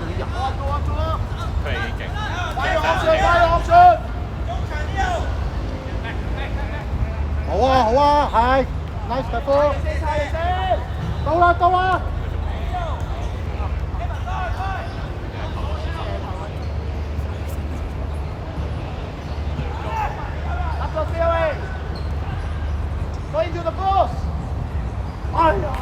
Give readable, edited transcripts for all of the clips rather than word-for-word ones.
就要入。佢已經勁。好啊好啊，係 ，nice 大夫。到啦到啦。Go into the box！ 哎呀！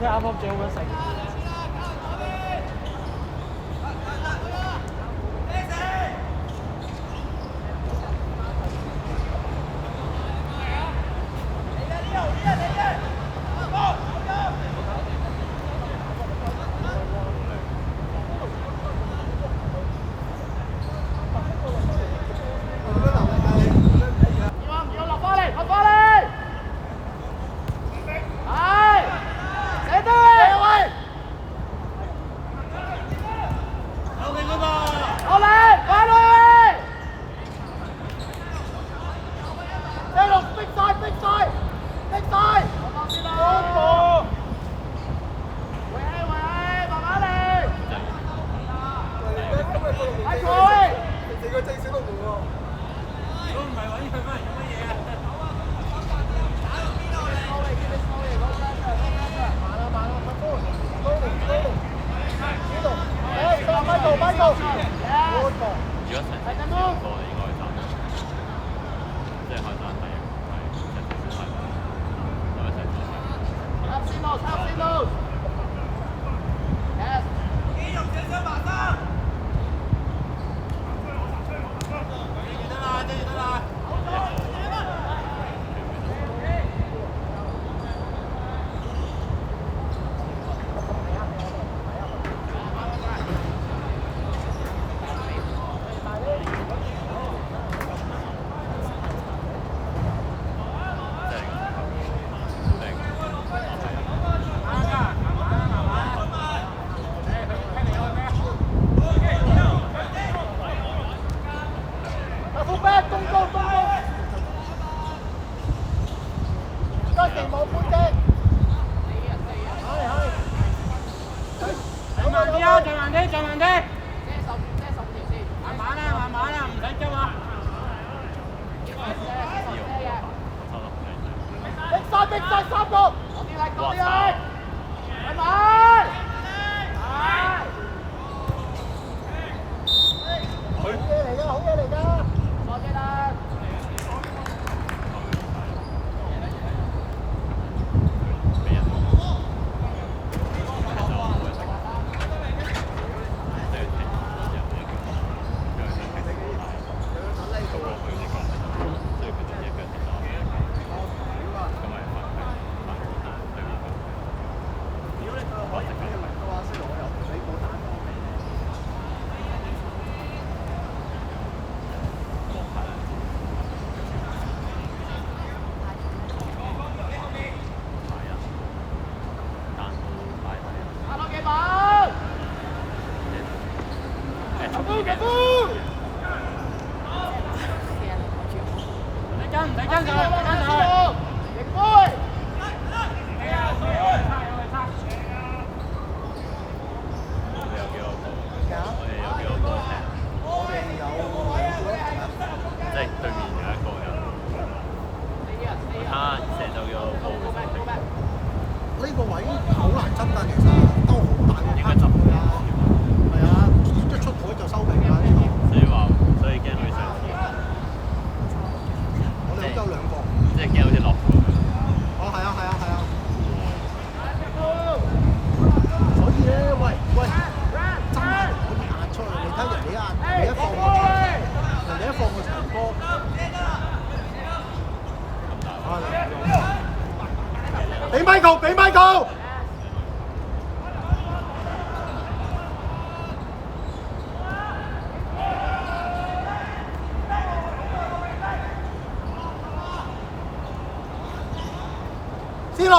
啱啱最好揾食。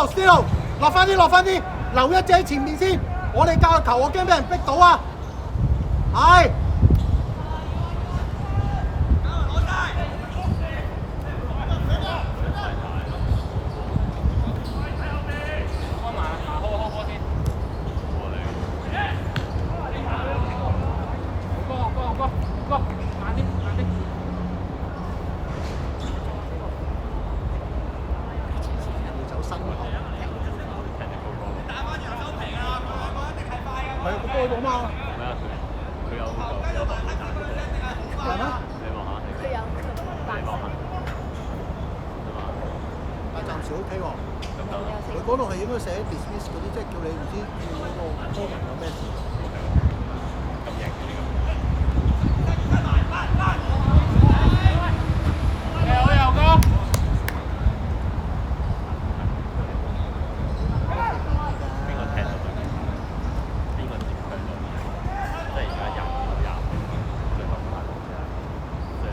Still，落翻啲，落翻啲，留一隻喺前面先。我哋教個球，我驚俾人逼到啊！係。嗰度係應該寫 dismiss 嗰啲，即係叫你唔知叫嗰個波人有咩事。咁型嘅呢個。好有哥。邊個踢到佢？邊個接佢到？即係而家廿，最後5即係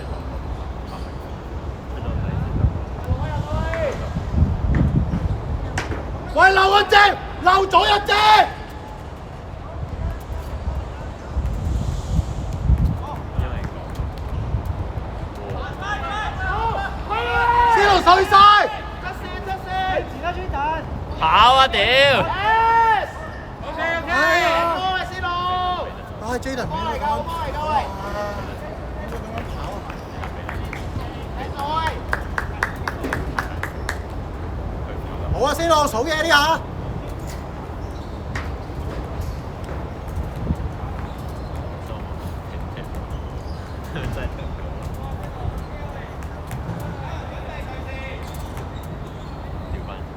喂，漏一隻，漏咗一隻。先路水晒。跑啊屌！OK，波啊先路。唉 ，Jaden 唔係夠，波係夠喂。咁樣跑啊！好啊，先路數嘢啲下。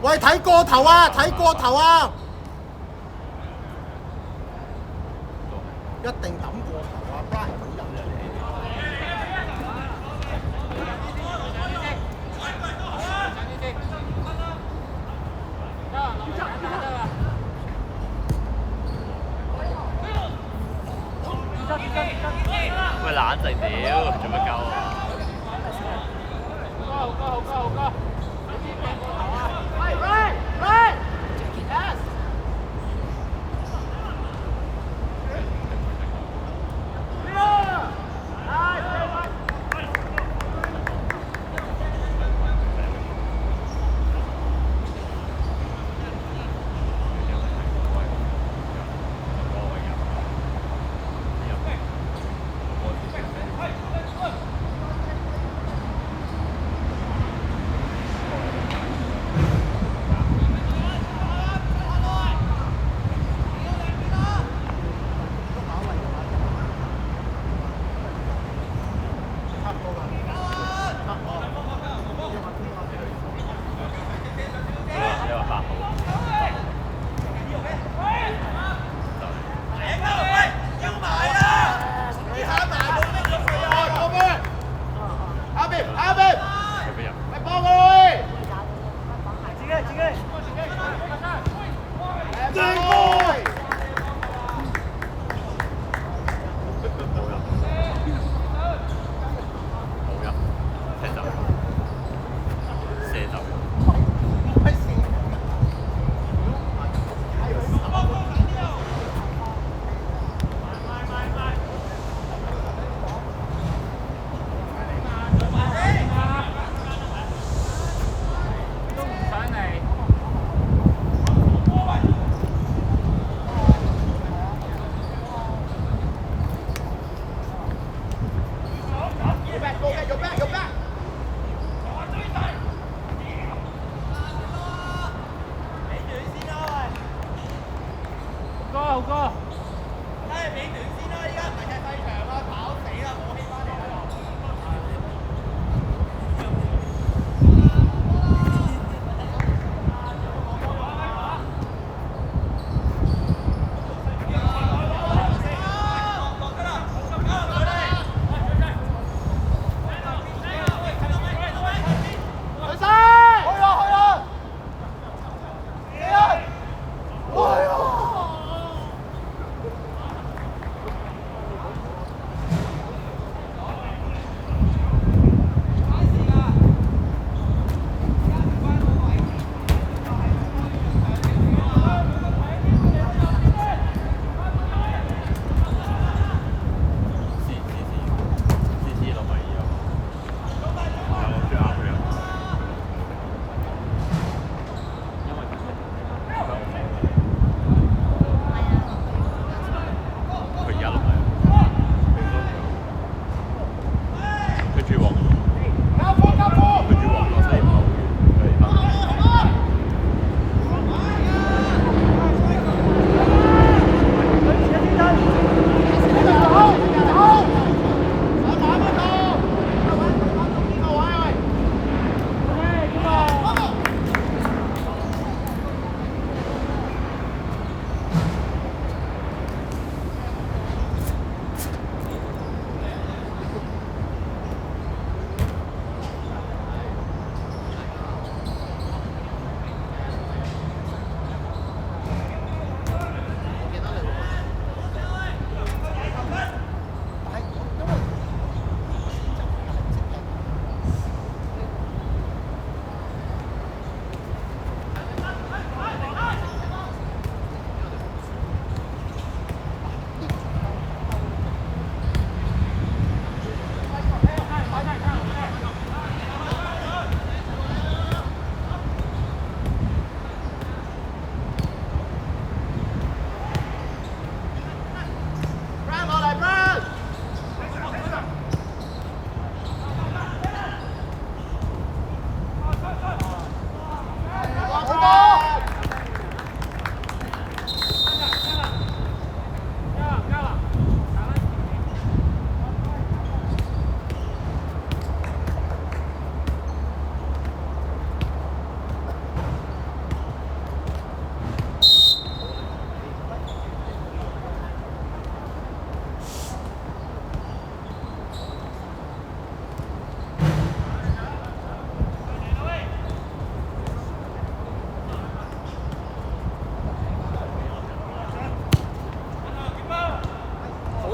喂，睇過頭啊！睇過頭啊！一定抌過頭啊 ！Brian 佢入嚟。喂，懶滯屌，做乜鳩啊？好高，好高，好高！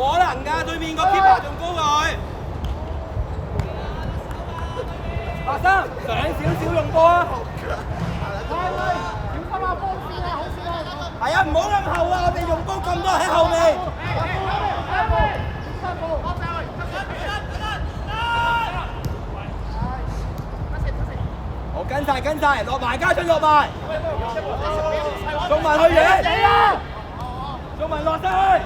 冇可能㗎，對面個 keeper 仲高佢。白生上少少用波啊！係啊，唔好咁後啊！我哋用波咁多喺後面。好，跟晒，落埋家俊落埋。中文去嘢，中文落晒去。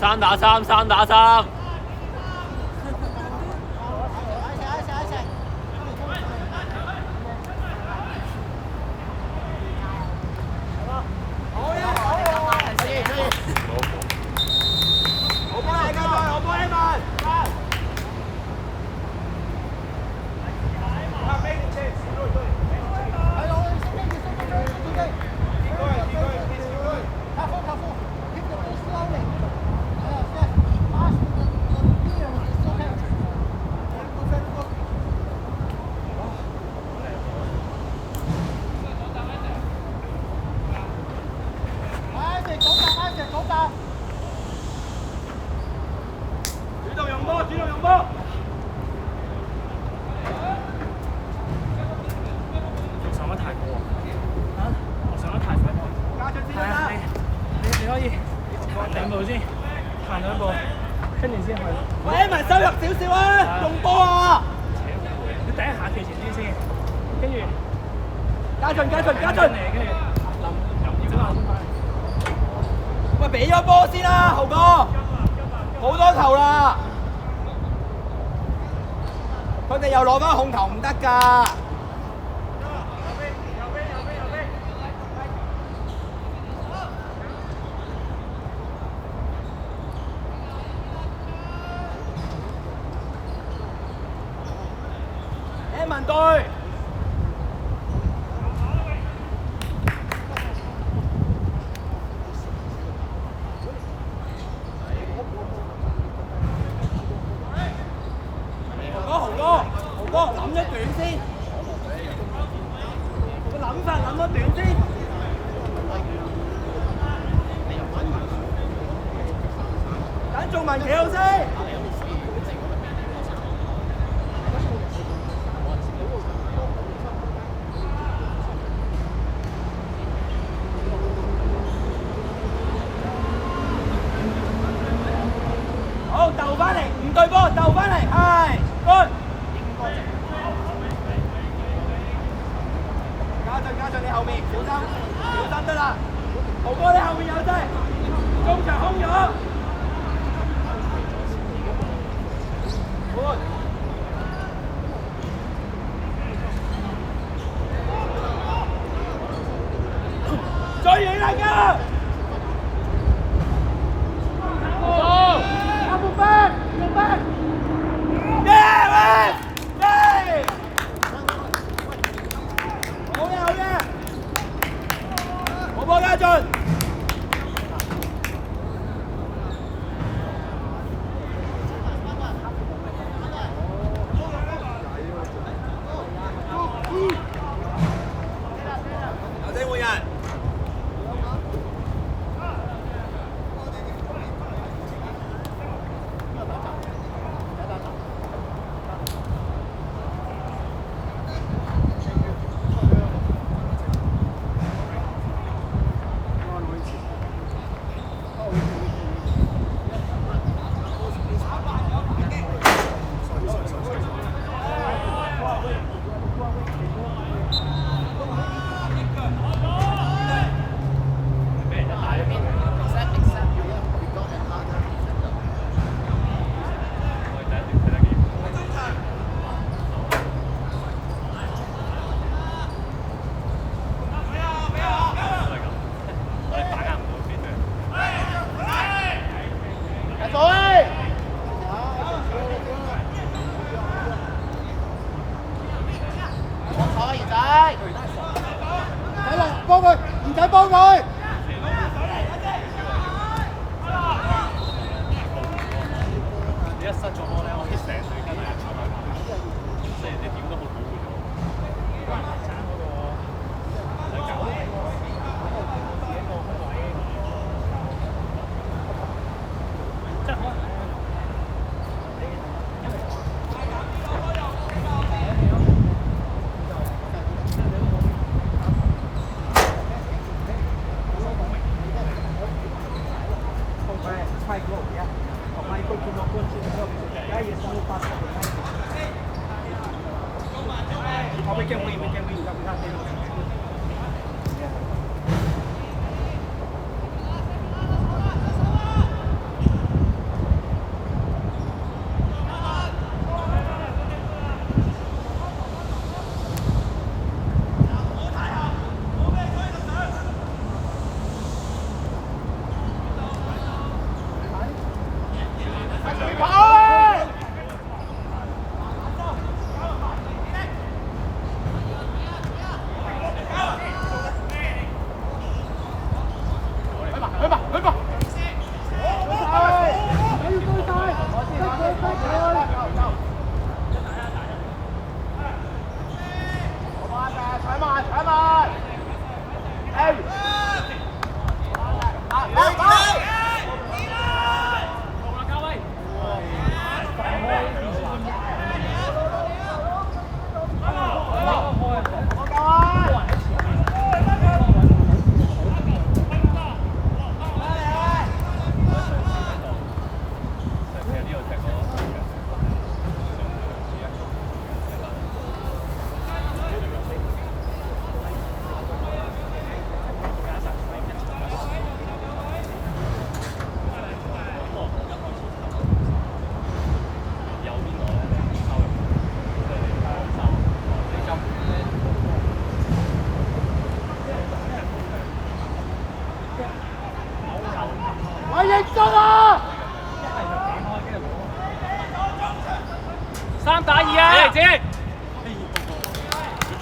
3打3。加進，喂，俾咗波先啦，豪哥，好多球啦，佢哋又攞翻控球唔得㗎。文隊，豪哥，諗一段先，個諗法諗一段先。等仲文企好先。鬥翻嚟，唔對波，鬥翻嚟，係 good。加進你後面，小心得啦。豪哥你後面有劑，中場空咗。good。最遠嚟㗎。好波加進，有請換人。幫佢，唔使幫佢。你一失咗波咧，我啲成隊跟住炒埋埋，即係你點都好保護咗。爭嗰個唔使搞。真係。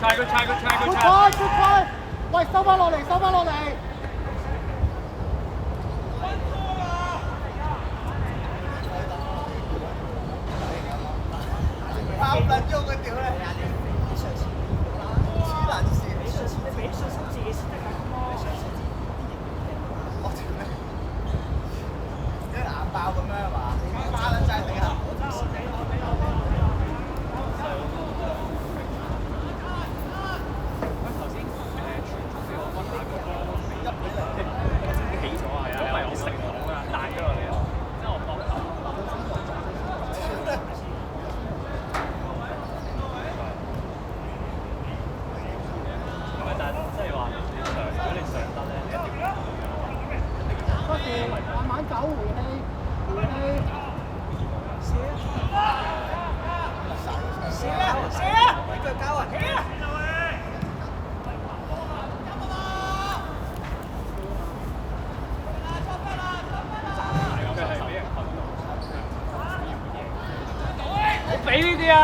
try good try good try good try。喂，收翻落嚟，收翻落嚟。跑唔撚喐佢屌咧！黐撚線！你俾信心自己先得㗎。我屌你！一眼爆咁樣係嘛？花撚晒地下。起咗啊！因為我食唔到啊，彈咗落嚟啊！即係我搏頭。但係即係話你上，如果你上得咧，你一定要。不時慢慢走回氣，回氣。射啊！俾腳交啊！起啊！我俾呢啲啊！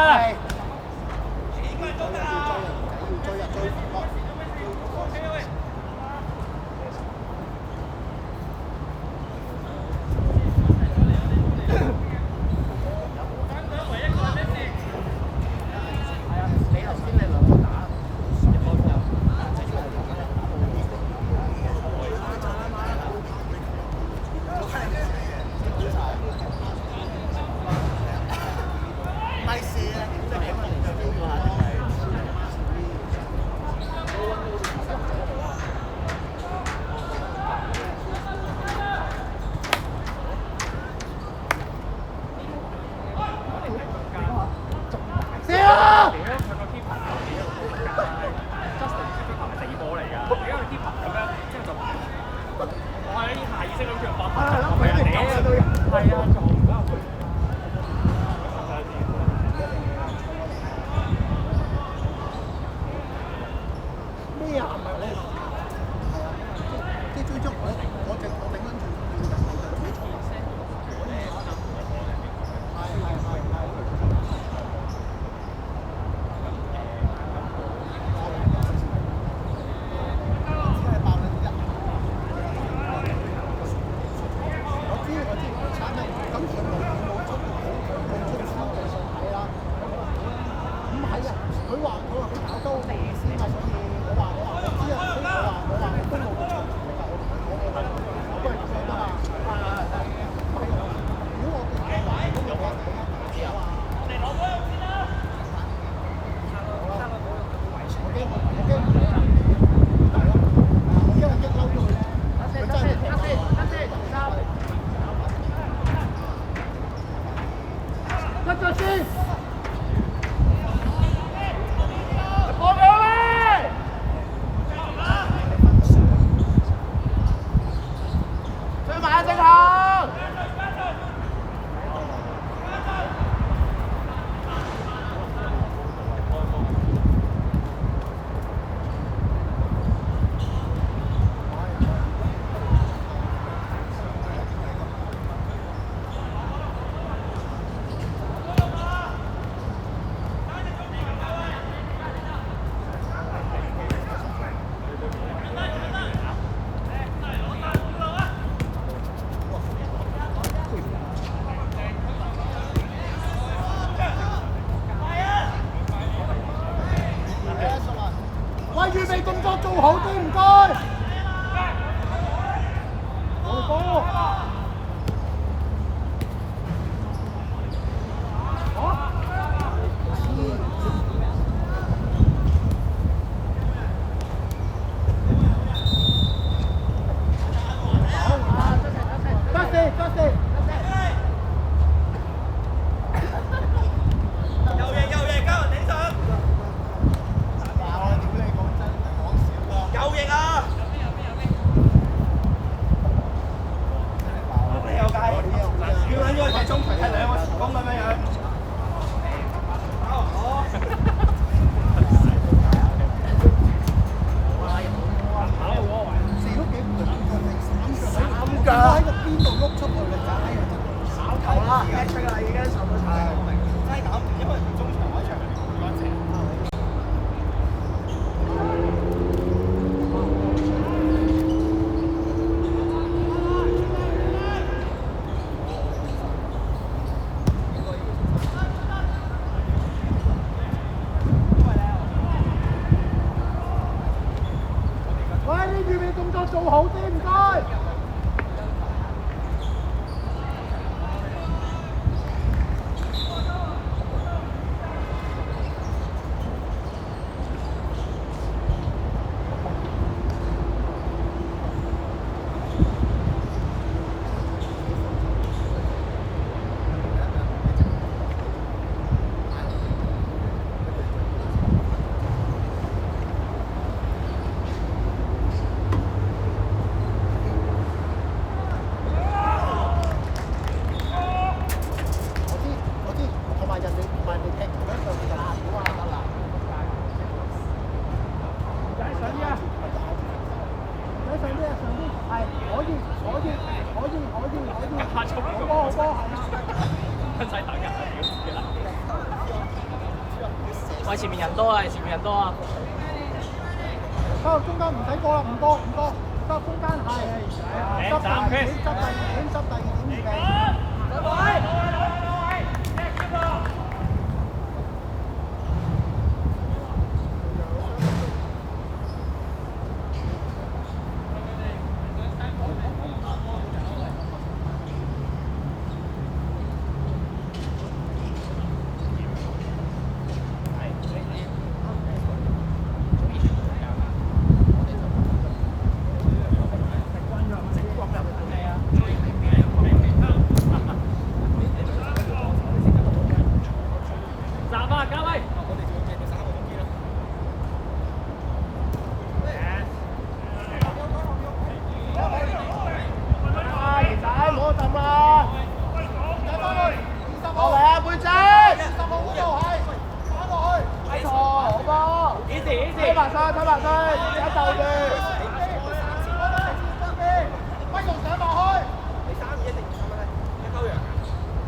預備動作做好啲，唔該。好波。做好啲，唔該。喂，前面人多啊！前面人多啊！收入中間唔使過啦，唔多。收入中間係執第二點，執第二點預備。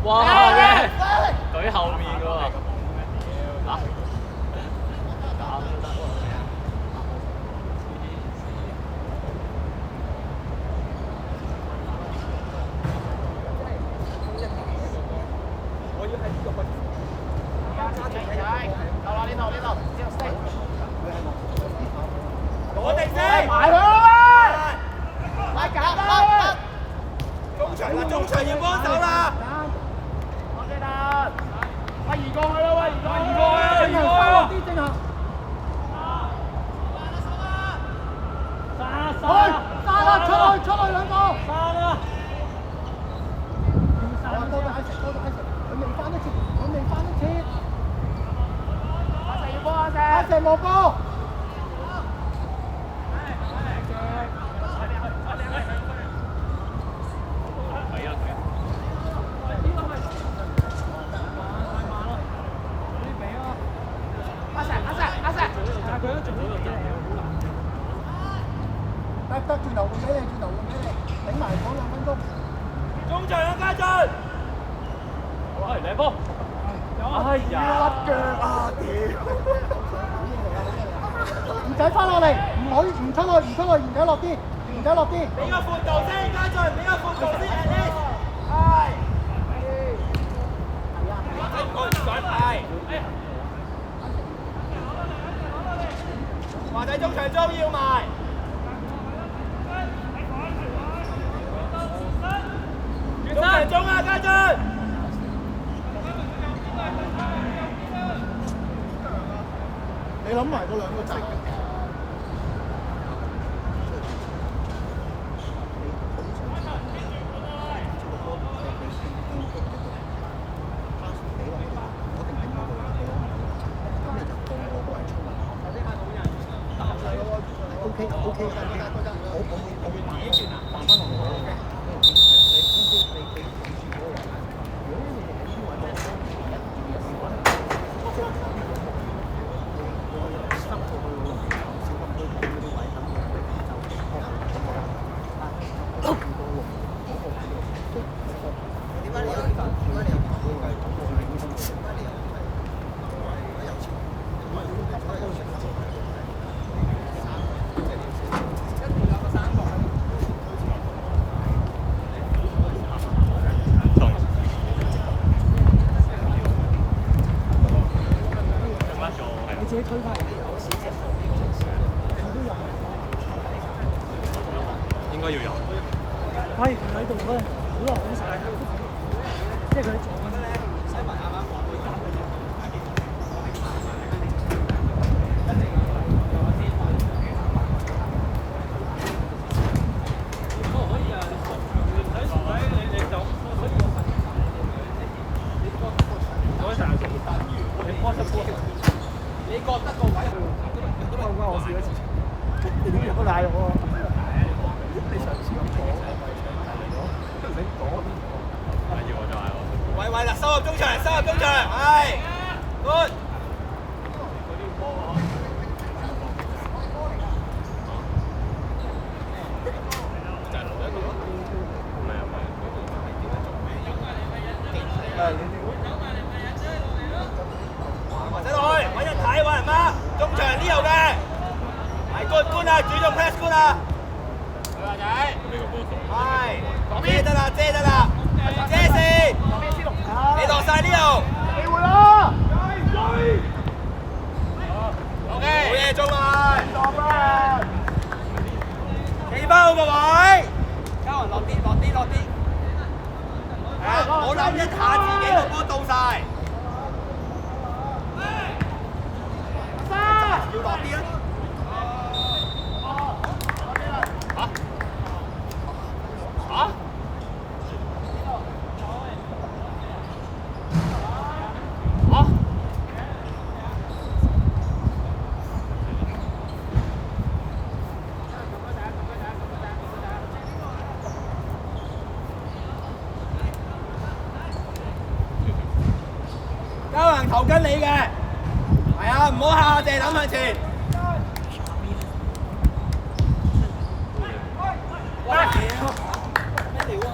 哇！隊後面嘅喎，嚇咁得喎！我要喺呢個位置。到啦，呢度，之後升。我哋先埋佢啦喂！拉架啦！中場要幫手啦！快移過去啦！喂，移過去！啲正行。殺啦！出去兩個。殺啦！多咗喺食，佢未翻得切。阿石要幫阿石。阿石冇波。得轉頭換俾你，頂埋嗰2分鐘。中場有家俊。喂，兩波。哎呀！甩腳啊！屌！唔使翻落嚟，唔出去，唔使落啲。俾個闊度先，家俊，俾個闊度先 ，Alice。係。唔想派。華仔中場中要埋。中場中啊，家俊！你諗埋嗰2個掣。OK， 我會彈翻落嚟。自己推翻嚟。應該要有。喂，佢喺度咧，好耐好晒，即係佢做。你覺得個位關我事嗰次，你點入都賴我？你上次咁講，你講要我就嗌我。喂喂啦，收入中場，收入中場，係 good。或者落去，揾人睇，揾人掹，中場呢度嘅，係 good 啊，主動 press good 啊，女仔，係，遮得啦，遮得啦，遮線，你落晒呢度，機會啦，OK，好嘢，中啊，企翻好個位，交人落啲，落啲，落啲，我諗一下自己個波到晒。要落啲啊！交人投緊你嘅，係啊，唔好下下淨係諗向前。哇！咩料啊？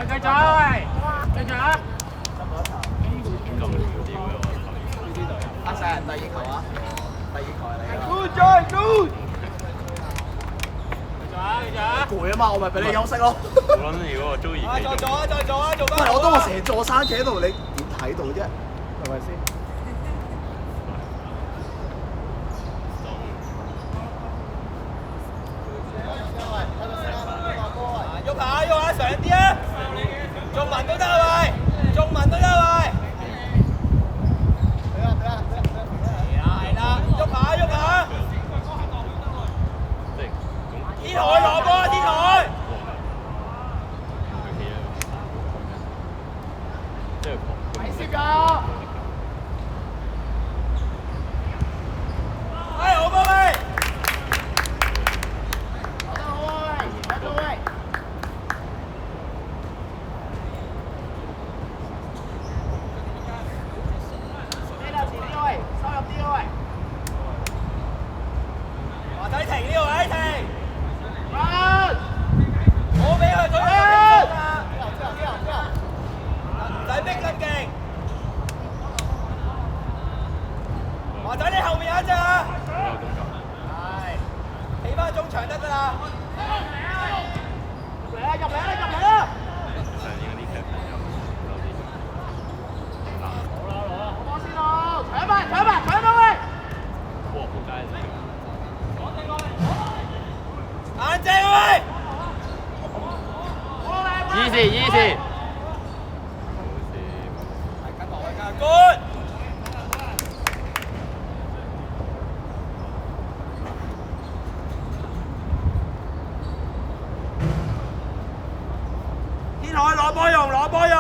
繼續啊喂！繼續啊！咁屌嘅我阿曬人第二球啊！第二球係你。Good job，good。繼續啊！繼續啊！攰啊嘛，我咪俾你休息咯。我諗如果我中意繼續。再做啊！再做啊！做翻。喂，我都話成座山企喺度，你點睇到啫？係咪先？喐下喐下，上啲啊！仲文都得喂，仲文都得喂。係啦，喐下喐下。天海攞波，天海。睇攝㗎。哎，好波喂！華仔停呢個位停，我俾佢佢唔使逼咁勁。華仔你後面有一隻啊，係起翻中場得㗎啦。入嚟啊！入嚟啊！入嚟啊！上年嗰啲劇本有啲我先咯，搶埋搶埋搶到喂！哇！仆街嚟！眼正喂！Easy。good。天海攞波用，攞波用，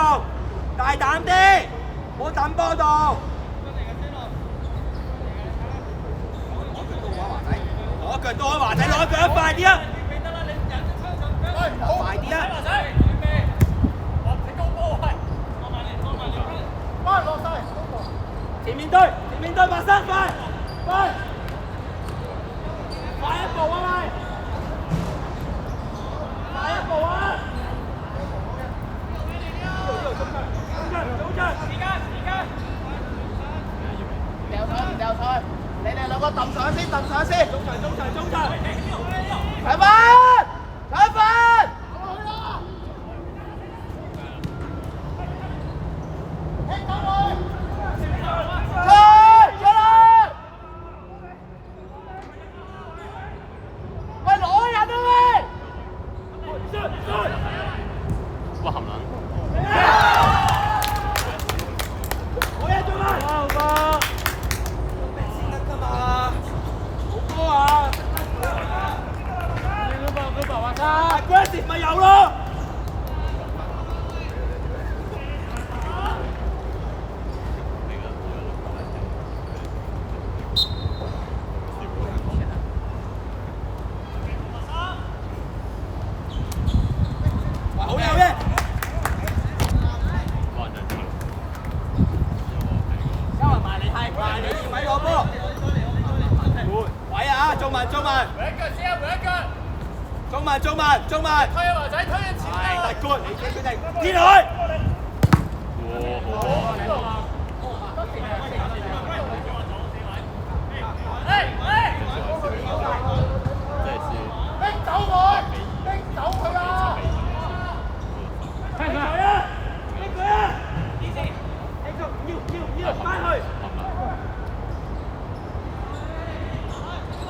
大膽啲，唔好等波度。攞腳到啊，華仔攞腳快啲啊！快啲啊！前面對，白生快，快一步啊喂！快一步啊！中場，時間。掉菜，你哋兩個揼上先，中場。搶分！中文，中文，搲腳先啊，搲腳。中文，中文，中文。推啊華仔，推喺前係，啦。得 good，你決定。天海。拎走佢，拎走佢啊！係佢啊！拎佢啊！拎佢，要，翻去。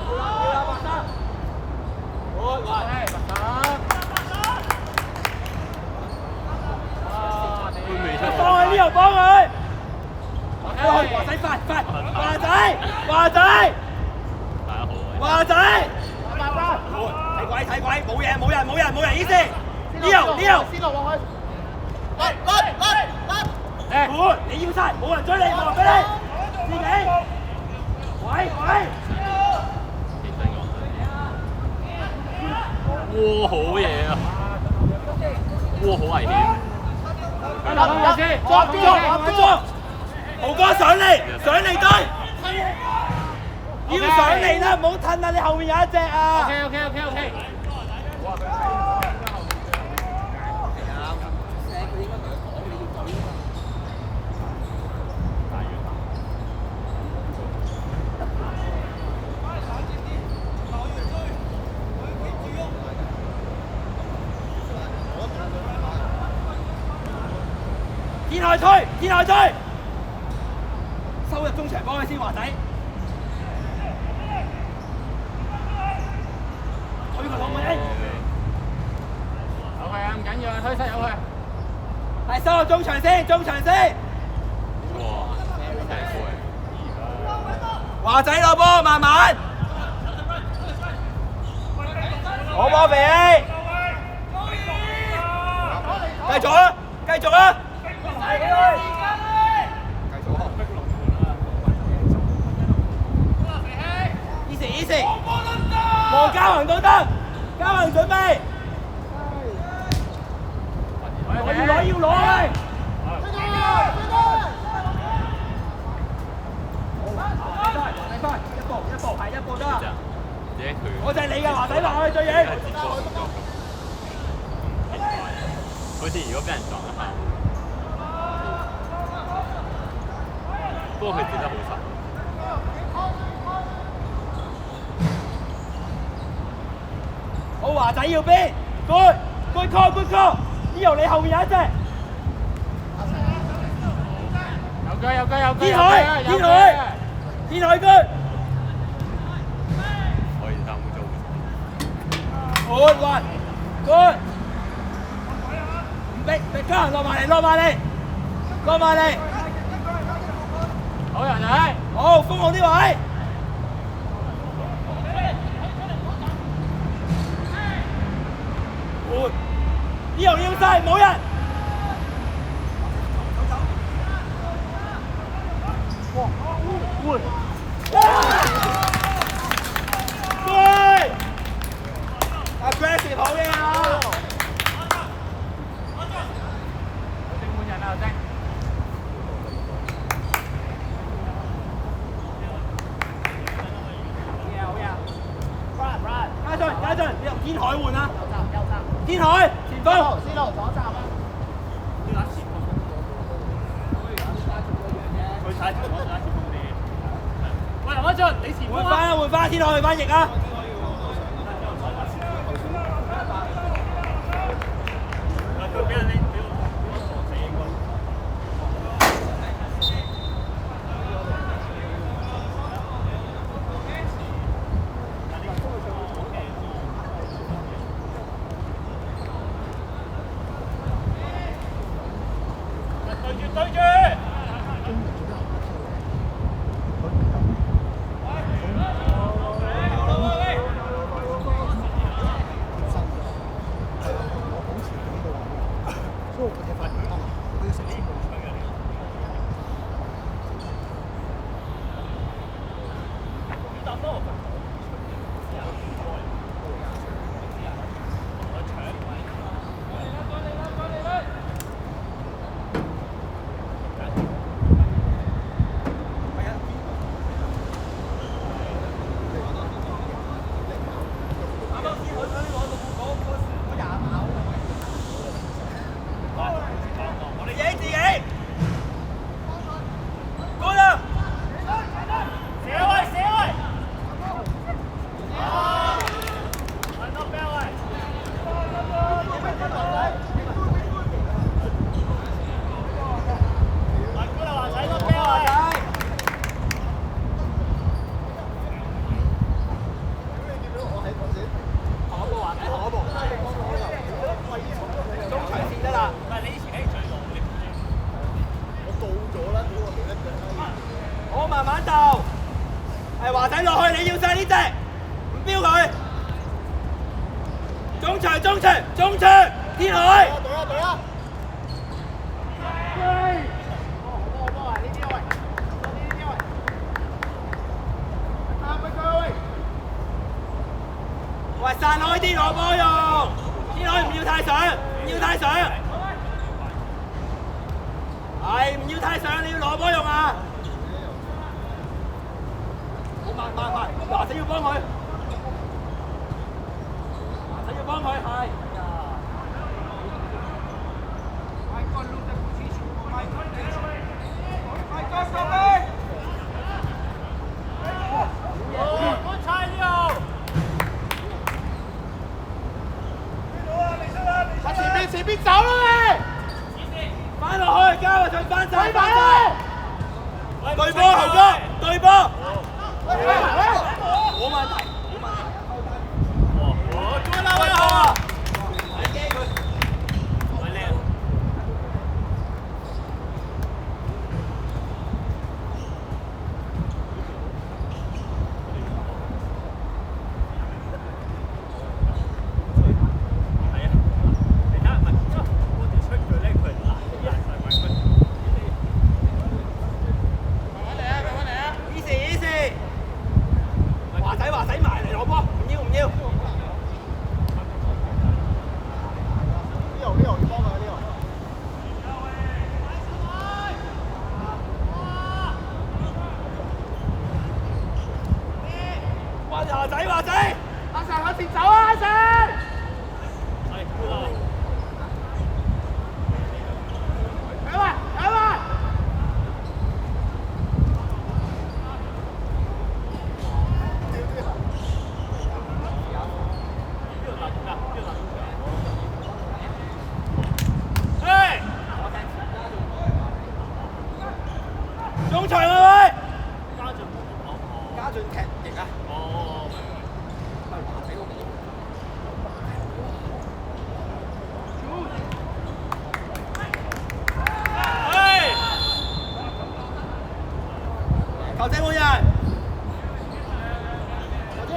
要啦，白生。好，來，白生。幫佢呢度，幫佢。華仔快，華仔，華仔，大家好啊！華仔。睇鬼睇鬼，冇人，意思。呢度，先落落去。誒，你要晒，冇人追你，冇人俾你，自己。喂，認真講哇，好嘢啊！哇，好危險！捉，豪哥上嚟堆，要上嚟啦，唔好褪啊！你後面有一隻啊。OK。天海推，收入中場幫佢先，華仔。推佢兩位。有佢啊，唔緊要啊，推實有佢。係收入中場先。哇，真係高嘅。華仔攞波，慢慢。好波肥。繼續啊！easy，望嘉宏都得，嘉宏準備。要攞啊！快，一步得。自己佢。我就係你㗎，華仔落去最影。接波動作咁奇怪，好似如果俾人撞一下，不過佢接得好實。好，華仔要邊 ？Good call，呢度你後面有一隻。有腳。天海 good。可以擔污糟。Good one，good。唔逼，嘉宏落埋嚟。好人仔。好，封好啲位。Good。呢度要晒，冇人。對 ，aggressive 好嘢啊！正滿人啊，正。家俊，你由天海換啊！天海前鋒，先路左閘啊！喂，林一俊，你前鋒啊！換翻，天海去翻翼啊！對住。係華仔落去，你要晒呢隻，唔標佢。中場，天海。對啊！喂，散開啲攞波用，天海唔要太上，係唔要太上，你要攞波用啊！好慢，華仔要幫佢，係。前邊走啦翻落去，交啊，再翻晒。對波，豪哥，對波。冇問題。再拉位好。華仔埋嚟攞波，唔要。呢度要幫佢呢度。華仔，阿成向前走啊！阿成。中場啊喂！家俊踢型啊！哦，咪華仔嗰個。球證換人，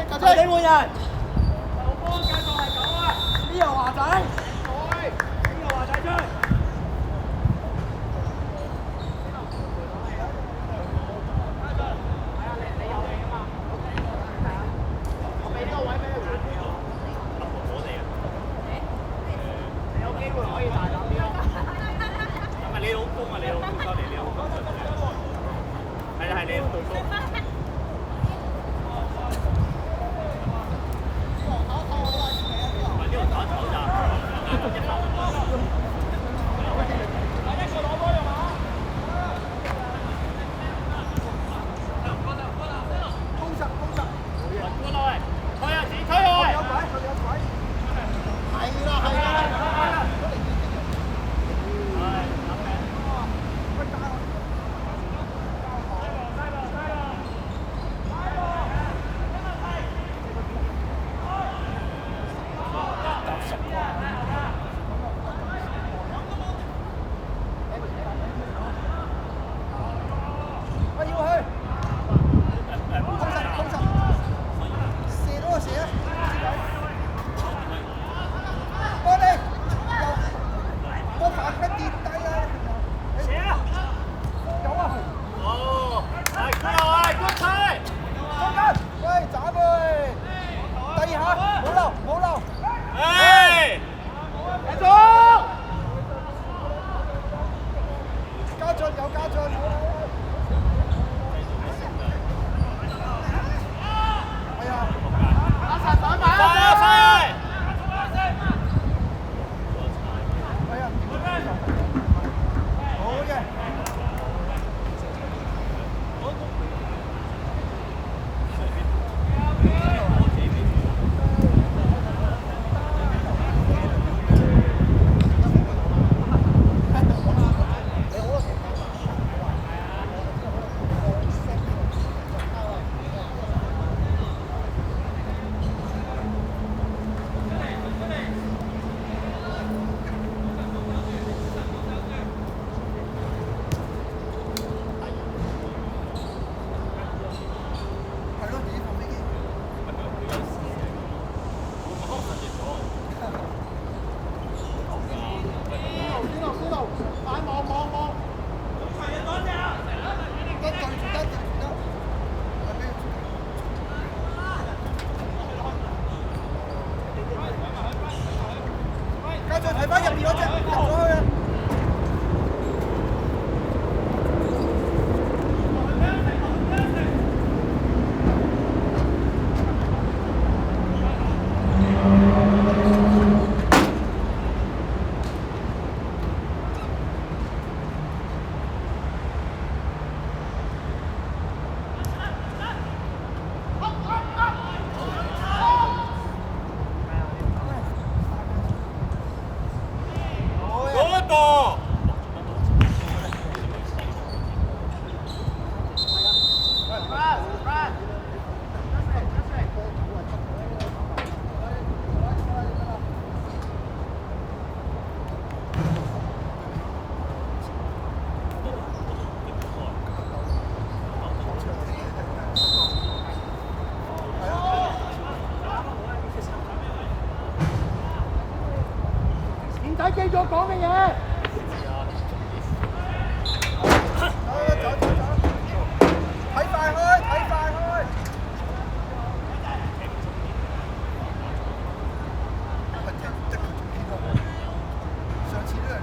球證換人。波繼續係咁啊！呢個華仔，呢個華仔出去。使記住我講嘅嘢。睇快開，睇快開。上次都係。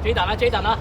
Jaden 啦，Jaden 啦。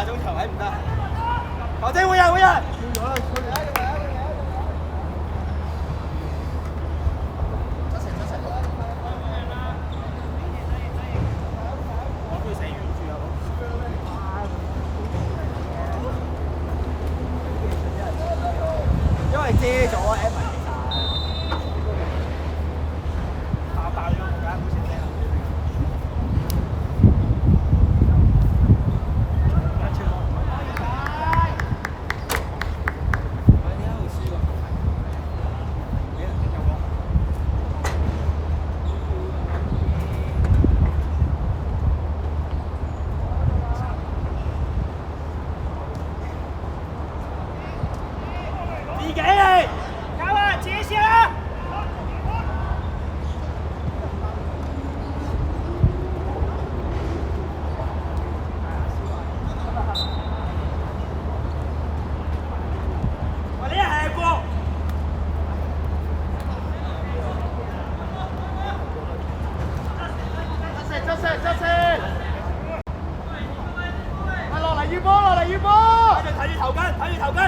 中場位唔得。球證會人會人。跳咗啦，佢哋。因為遮咗 M 其實爆咗，冇解冇聲聲。自己嚟，交啊，自己先啦。我呢係過。執射！落嚟要波，落嚟要波！睇住頭巾，睇住頭巾。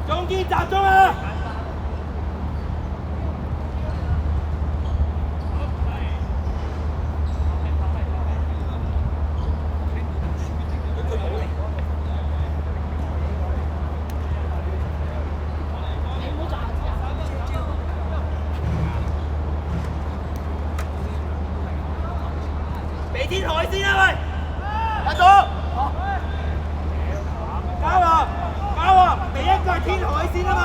中堅集中啊！俾天海先啦喂，得咗。交啊！俾一個係天海先啊嘛。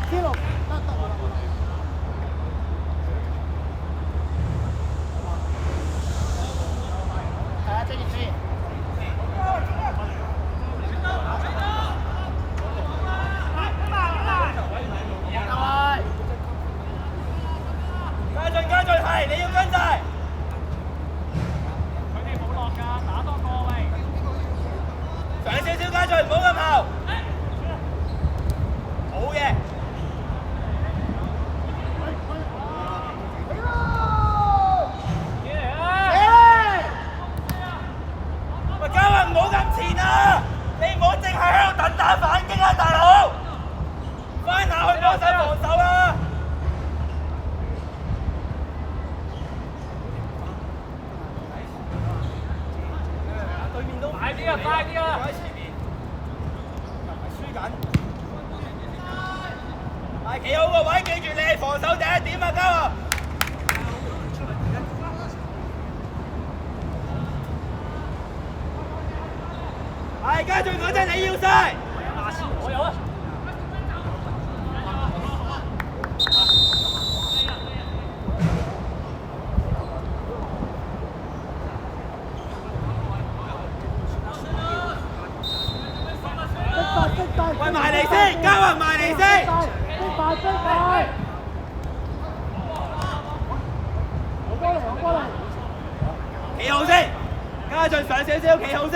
天龍得。家俊係，你要跟晒。佢哋冇落㗎，打多個喂。上少少家俊，唔好咁後。好嘢。喂，嘉雲唔好咁前啊！你唔好淨係喺度等打反擊啊，大佬！翻下去幫手防守啊！快啲啊！快啲啊！喺前面，輸緊。係企好個位，記住你係防守第一點啊，嘉華。係家俊嗰陣你要晒。我有啊！喂，埋嚟先，嘉華埋嚟先。企好先，家俊上少少，企好先。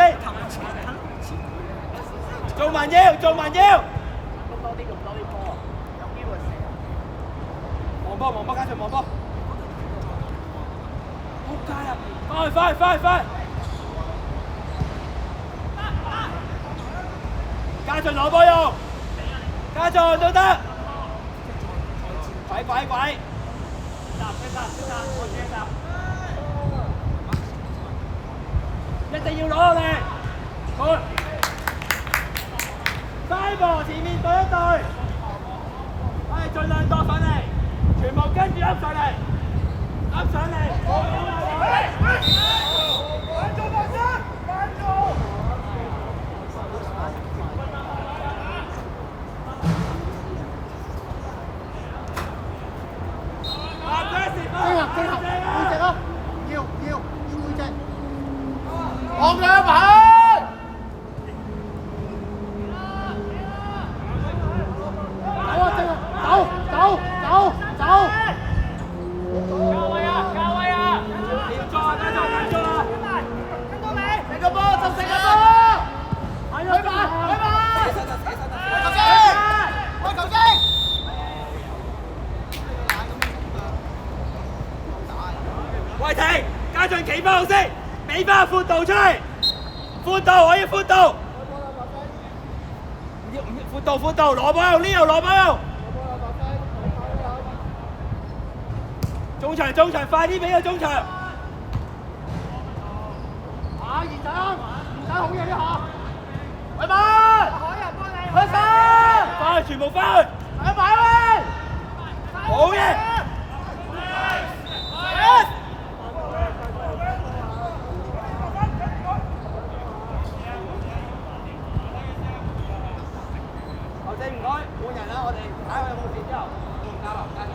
做慢腰，做慢腰。碌多啲波，有機會射。望波，家俊望波。撲街啊！快！家俊攞波用，家俊都得。鬼！一定要攞你。好。5前面對一對，係盡量度上嚟，全部跟住噏上嚟，噏上嚟。慢做！背脊啊！要背脊。望兩排。企翻好先，俾翻個闊度出嚟，闊度我要闊度，闊度，攞波呢度攞波。中場，快啲俾個中場。啊，兒仔，兒仔好嘢一下。喂班，開心，翻去全部翻去。快埋喂！好嘢。後仔唔該，換人啦，我哋睇佢有冇事之後，交流加油。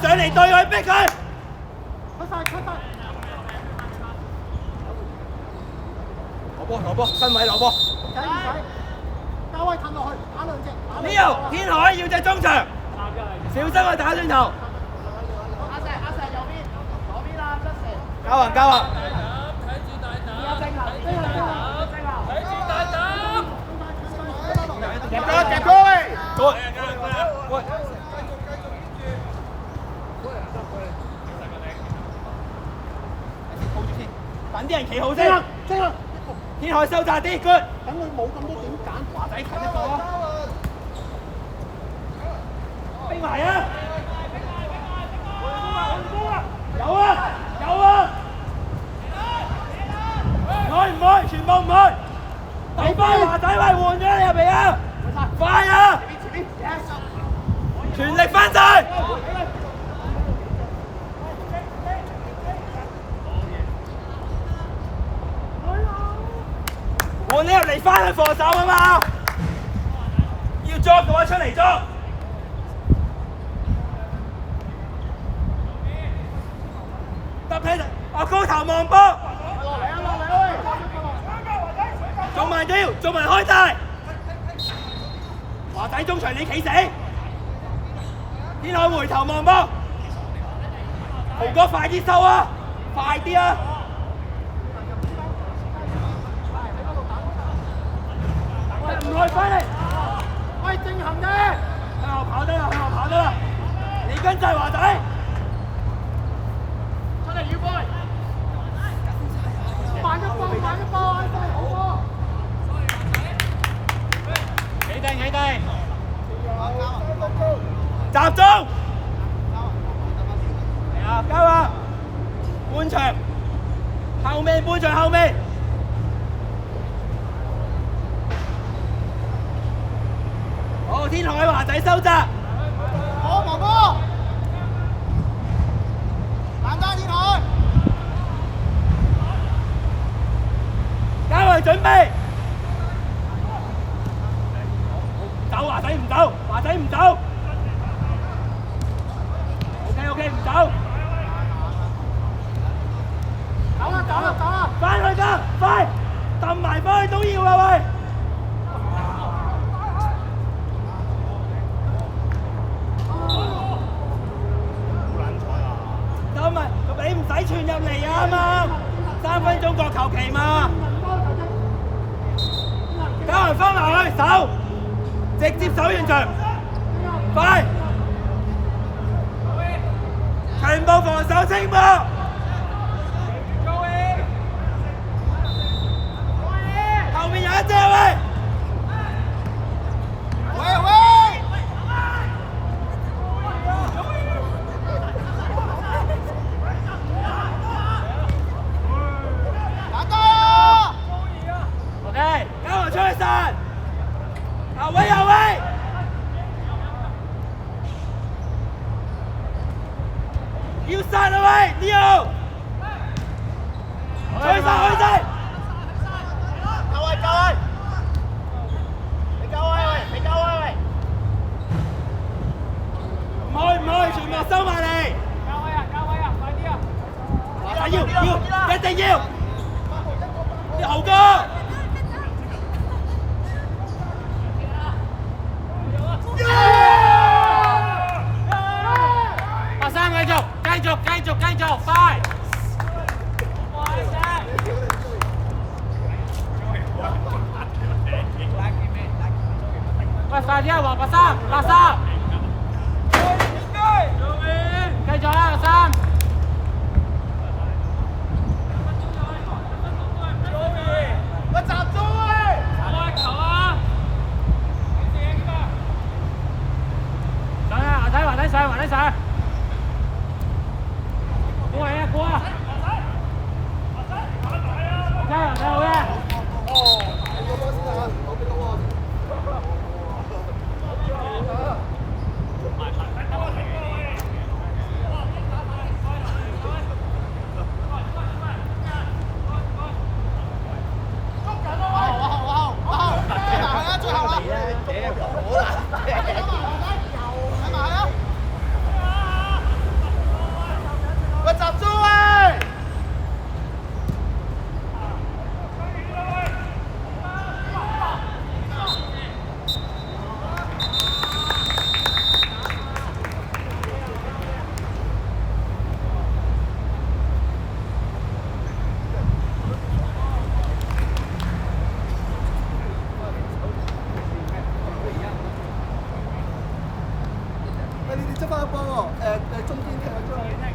上嚟對佢逼佢。出晒。攞波，身位攞波。唔使，交威褪落去，打兩隻。呢度天海要隻中場，小心佢打轉頭。阿石右邊，左邊啦，出蛇。交啊！睇住大膽，睇住大膽。夾波喂！喂！等啲人企好先。天海收窄啲 ，good。等佢冇咁多點揀，華仔睇得過啊！逼埋啊！有啊！唔會，全部唔會。第班華仔喂換咗你入嚟啊！快啊！全力翻晒！換你入嚟翻去防守啊嘛！要捉嘅話出嚟捉。揼起我高頭望波。落嚟喂！做埋腰，做埋開大。華仔中場你企死。天海回頭望波。豪哥快啲收啊！快啲啊！唔去翻嚟，喂，正行啫！向後跑得啦！你跟制華仔，出嚟要波！慢一步，好波！起低！集中！交啊！半場，後面。好，天海華仔收窄。好，毛哥，簡單天海。交為準備。走，華仔唔走。OK，唔走。走啦！翻去㗎，快！揼埋翻去都要啦喂！揼埋，你唔使傳入嚟啊嘛！3分鐘各球期嘛！交人翻埋去守，直接守完場，快！全部防守清波！後面有一隻喂！開散，後位後位，要殺啊喂，Leo，開晒開晒。夠位夠位，你夠位喂，你夠位喂，唔去，全部收埋嚟。快啲啊！要，一定要，啲豪哥。阿生繼續，快！喂，快啲啊，黃白生，垃圾！繼續啦，阿生！我集中喂！球啊！上啊，滑梯上！過嚟啊，過啊！加油，好嘅！哦，你個波先啊，我俾個波。喂，你哋執翻個波喎，中間踢咗出去。